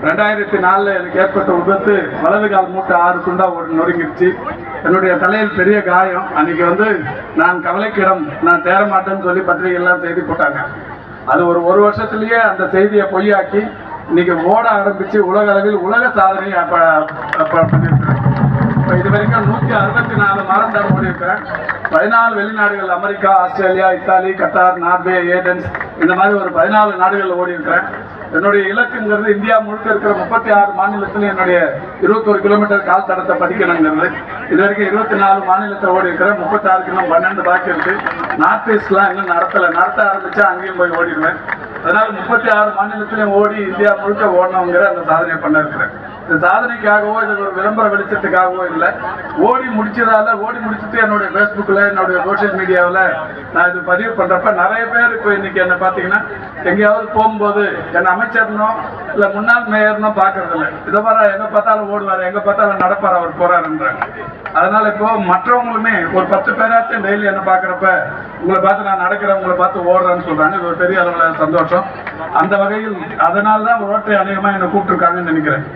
2004 எனக்கு ஏற்பட்ட விபத்து, வலது கால் மூட்டை 6 துண்டா நொறுங்கிடுச்சு. என்னுடைய தலையில் பெரிய காயம். அன்னைக்கு நான் கவலைக்கிடம், நான் தேர மாட்டேன்னு சொல்லி பத்திரிகைலாம் செய்தி போட்டாங்க. அது ஒரு வருஷத்துலயே அந்த செய்தியை பொய்யாக்கி இன்னைக்கு ஓட ஆரம்பிச்சு உலக அளவில் உலக சாதனையை பண்ணியிருக்கிறேன். இப்போ இது வரைக்கும் 164 மாரத்தான் ஓடி இருக்கிறேன். 14 வெளிநாடுகள், America, Australia, Italy, Qatar, Norway, Athens, இந்த மாதிரி ஒரு 14 நாடுகளில் ஓடி இருக்கிறேன். என்னுடைய இலக்குங்கிறது இந்தியா முழுக்க இருக்கிற 36 மாநிலத்தில் என்னுடைய 21 கிலோமீட்டர் கால் தடத்தை படிக்கணுங்கிறது. இது வரைக்கும் 24 மாநிலத்தை ஓடி இருக்கிறேன். 36 இன்னும் 12 பாக்கி இருக்கு. நார்த் ஈஸ்ட்லாம் இன்னும் நடத்த ஆரம்பிச்சா அங்கேயும் போய் ஓடிடுவேன். அதனால 36 மாநிலத்திலையும் ஓடி இந்தியா முழுக்க ஓடணுங்கிற அந்த சாதனையை பண்ண இருக்கிறேன். இந்த சாதனைக்காகவோ இது ஒரு விளம்பர வெளிச்சத்துக்காகவோ இல்லை. ஓடி முடிச்சுட்டு என்னுடைய ஃபேஸ்புக்கில், என்னுடைய சோசியல் மீடியாவில் நான் இது பதிவு பண்ணுறப்ப நிறைய பேர் இப்போ இன்னைக்கு என்ன பார்த்தீங்கன்னா எங்கேயாவது போகும்போது என்னை அமைச்சர்னோ இல்லை முன்னாள் மேயர்னோ பார்க்கறதில்ல. இதை மாதிரி எங்கே பார்த்தாலும் ஓடுவார், எங்கே பார்த்தாலும் நடப்பார், அவர் போறாருன்றாங்க. அதனால இப்போ மற்றவங்களுமே ஒரு 10 பேராச்சும் டெய்லி என்ன பார்க்குறப்ப உங்களை பார்த்து நான் நடக்கிறேன், உங்களை பார்த்து ஓடுறேன்னு சொல்றாங்க. இது ஒரு பெரிய அளவில் சந்தோஷம். அந்த வகையில் அதனால தான் ஓட்டை அநேகமாக என்னை கூப்பிட்டுருக்காங்கன்னு நினைக்கிறேன்.